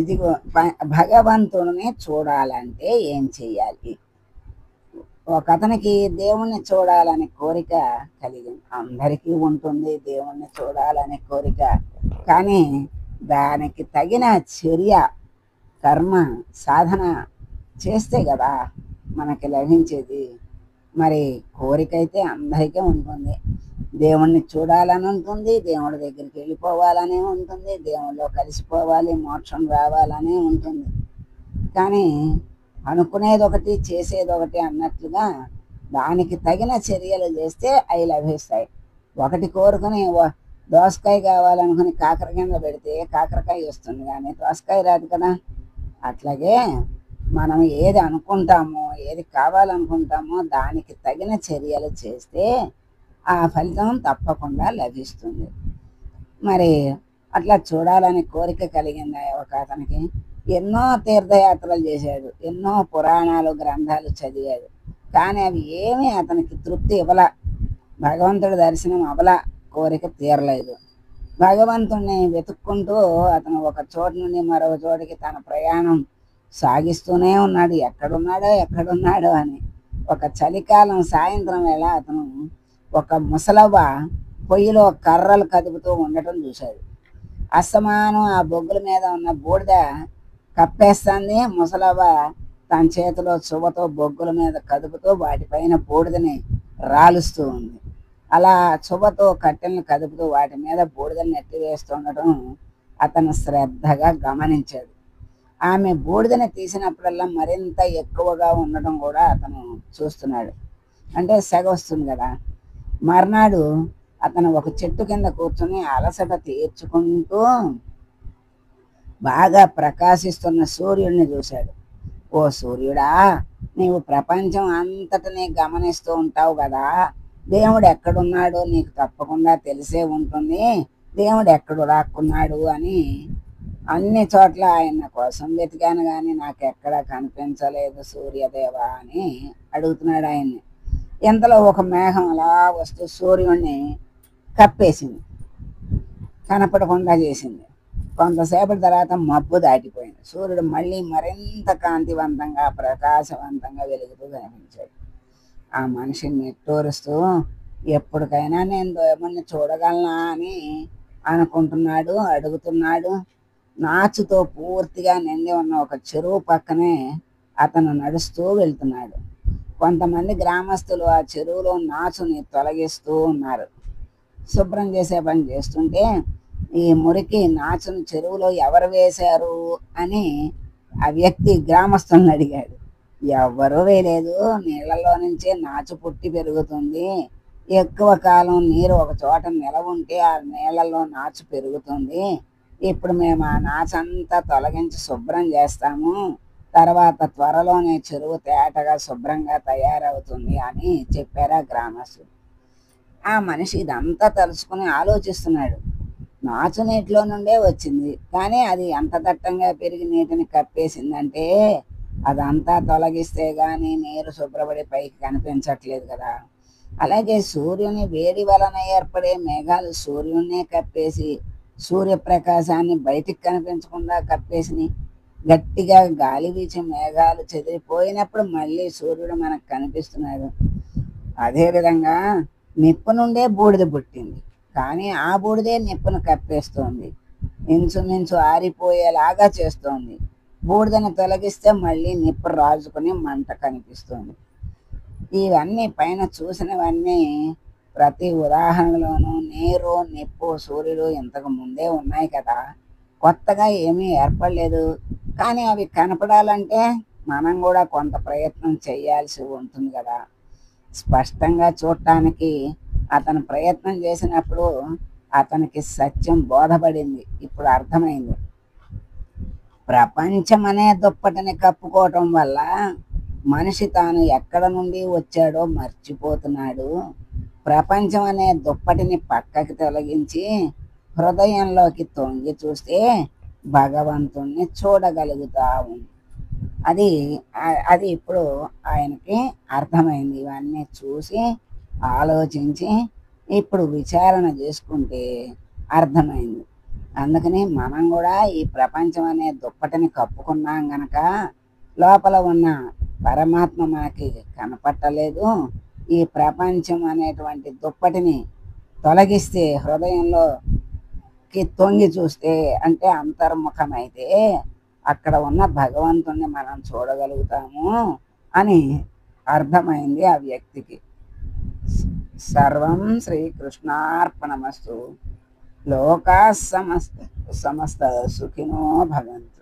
ఇదిగో భగవంతుడిని చూడాలంటే ఏం చెయ్యాలి? ఒకతనికి దేవుణ్ణి చూడాలనే కోరిక కలిగింది. అందరికీ ఉంటుంది దేవుణ్ణి చూడాలనే కోరిక. కానీ దానికి తగిన చర్య, కర్మ, సాధన చేస్తే కదా మనకి లభించేది. మరి కోరిక అయితే అందరికీ ఉంటుంది. దేవుణ్ణి చూడాలని ఉంటుంది, దేవుడి దగ్గరికి వెళ్ళిపోవాలని ఉంటుంది, దేవుళ్ళో కలిసిపోవాలి, మోక్షం రావాలని ఉంటుంది. కానీ అనుకునేది ఒకటి, చేసేది ఒకటి అన్నట్లుగా దానికి తగిన చర్యలు చేస్తే అవి లభిస్తాయి. ఒకటి కోరుకుని దోసకాయ కావాలనుకుని కాకర కింద పెడితే కాకరకాయ వస్తుంది, కానీ దోసకాయ రాదు కదా. అట్లాగే మనం ఏది అనుకుంటామో, ఏది కావాలనుకుంటామో దానికి తగిన చర్యలు చేస్తే ఆ ఫలితం తప్పకుండా లభిస్తుంది. మరి అట్లా చూడాలని కోరిక కలిగింది ఒక అతనికి. ఎన్నో తీర్థయాత్రలు చేశాడు, ఎన్నో పురాణాలు గ్రంథాలు చదివాడు, కానీ అవి ఏమీ అతనికి తృప్తి ఇవ్వల. భగవంతుడి దర్శనం అవల, కోరిక తీరలేదు. భగవంతుణ్ణి వెతుక్కుంటూ అతను ఒక చోటు నుండి మరొక చోటికి తన ప్రయాణం సాగిస్తూనే ఉన్నాడు. ఎక్కడున్నాడో అని. ఒక చలికాలం సాయంత్రం వేళ అతను ఒక ముసలవ్వ పొయ్యిలో కర్రలు కదుపుతూ ఉండటం చూశాడు. అస్తమానం ఆ బొగ్గుల మీద ఉన్న బూడిద కప్పేస్తుంది. ముసలవ్వ తన చేతిలో చువ్వతో బొగ్గుల మీద కదుపుతూ వాటిపైన బూడిదని రాలుస్తూ ఉంది. అలా చువ్వతో కట్టెలను కదుపుతూ వాటి మీద బూడిదని నెట్టివేస్తుండటం అతను శ్రద్ధగా గమనించాడు. ఆమె బూడిదని తీసినప్పుడల్లా మరింత ఎక్కువగా ఉండటం కూడా అతను చూస్తున్నాడు. అంటే సెగ వస్తుంది కదా. మర్నాడు అతను ఒక చెట్టు కింద కూర్చొని అలసట తీర్చుకుంటూ బాగా ప్రకాశిస్తున్న సూర్యుడిని చూశాడు. ఓ సూర్యుడా, నీవు ప్రపంచం అంతటినీ గమనిస్తూ ఉంటావు కదా. దేవుడు ఎక్కడున్నాడో నీకు తప్పకుండా తెలిసే ఉంటుంది. దేవుడు ఎక్కడు రాక్కున్నాడు అని అన్ని చోట్ల ఆయన కోసం వెతికాను, కానీ నాకు ఎక్కడా కనిపించలేదు సూర్యదేవా అని అడుగుతున్నాడు ఆయన్ని. ఇంతలో ఒక మేఘం అలా వస్తూ సూర్యుడిని కప్పేసింది, కనపడకుండా చేసింది. కొంతసేపటి తర్వాత మబ్బు దాటిపోయింది. సూర్యుడు మళ్ళీ మరింత కాంతివంతంగా ప్రకాశవంతంగా వెలుగుతూ కనిపించాడు. ఆ మనిషిని నిట్టూరుస్తూ ఎప్పటికైనా నేను దేవుణ్ణి చూడగలనా అని అనుకుంటున్నాడు, అడుగుతున్నాడు. నాచుతో పూర్తిగా నిండి ఉన్న ఒక చెరువు పక్కనే అతను నడుస్తూ వెళ్తున్నాడు. కొంతమంది గ్రామస్తులు ఆ చెరువులో నాచుని తొలగిస్తూ ఉన్నారు. శుభ్రం చేసే పని చేస్తుంటే ఈ మురికి నాచుని చెరువులో ఎవరు వేశారు అని ఆ వ్యక్తి గ్రామస్తులను అడిగాడు. ఎవ్వరూ వేయలేదు, నీళ్ళలో నుంచే నాచు పుట్టి పెరుగుతుంది. ఎక్కువ కాలం నీరు ఒక చోట నిలవ ఉంటే ఆ నీళ్ళలో నాచు పెరుగుతుంది. ఇప్పుడు మేము ఆ నాచంతా తొలగించి శుభ్రం చేస్తాము, తర్వాత త్వరలోనే చెరువు తేటగా శుభ్రంగా తయారవుతుంది అని చెప్పారు ఆ గ్రామస్తులు. ఆ మనిషి ఇదంతా తలుచుకుని ఆలోచిస్తున్నాడు. నాచు నీటిలో నుండే వచ్చింది, కానీ అది ఎంత దట్టంగా పెరిగి నీటిని కప్పేసిందంటే అదంతా తొలగిస్తే కానీ నీరు శుభ్రపడి పైకి కనిపించట్లేదు కదా. అలాగే సూర్యుని వేడి వలన ఏర్పడే మేఘాలు సూర్యున్నే కప్పేసి సూర్యప్రకాశాన్ని బయటికి కనిపించకుండా కప్పేసి, గట్టిగా గాలి వీచి మేఘాలు చెదిరిపోయినప్పుడు మళ్ళీ సూర్యుడు మనకు కనిపిస్తున్నాడు. అదేవిధంగా నిప్పు నుండే బూడిద పుట్టింది, కానీ ఆ బూడిదే నిప్పును కప్పేస్తోంది, ఇంచుమించు ఆరిపోయేలాగా చేస్తోంది. బూడిదని తొలగిస్తే మళ్ళీ నిప్పు రాజుకుని మంట కనిపిస్తుంది. ఇవన్నీ పైన చూసినవన్నీ ప్రతి ఉదాహరణలోనూ నీరు, నిప్పు, సూర్యుడు ఇంతకు ముందే ఉన్నాయి కదా, కొత్తగా ఏమీ ఏర్పడలేదు. కానీ అవి కనపడాలంటే మనం కూడా కొంత ప్రయత్నం చేయాల్సి ఉంటుంది కదా. స్పష్టంగా చూడటానికి అతను ప్రయత్నం చేసినప్పుడు అతనికి సత్యం బోధపడింది. ఇప్పుడు అర్థమైంది. ప్రపంచం అనే దుప్పటిని కప్పుకోవటం వల్ల మనిషి తాను ఎక్కడ నుండి వచ్చాడో మర్చిపోతున్నాడు. ప్రపంచం అనే దుప్పటిని పక్కకి తొలగించి హృదయంలోకి తొంగి చూస్తే భగవంతుణ్ణి చూడగలుగుతాము. అది అది ఇప్పుడు ఆయనకి అర్థమైంది. ఇవన్నీ చూసి ఆలోచించి ఇప్పుడు విచారణ చేసుకుంటే అర్థమైంది. అందుకని మనం కూడా ఈ ప్రపంచం అనే దుప్పటిని కప్పుకున్నాం గనక లోపల ఉన్న పరమాత్మ మనకి కనపట్టలేదు. ఈ ప్రపంచం అనేటువంటి దుప్పటిని తొలగిస్తే, హృదయంలోకి తొంగి చూస్తే, అంటే అంతర్ముఖమైతే అక్కడ ఉన్న భగవంతుణ్ణి మనం చూడగలుగుతాము అని అర్థమైంది ఆ వ్యక్తికి. సర్వం శ్రీకృష్ణార్పణమస్తు. లోకా సమస్త సుఖినో భవంతు.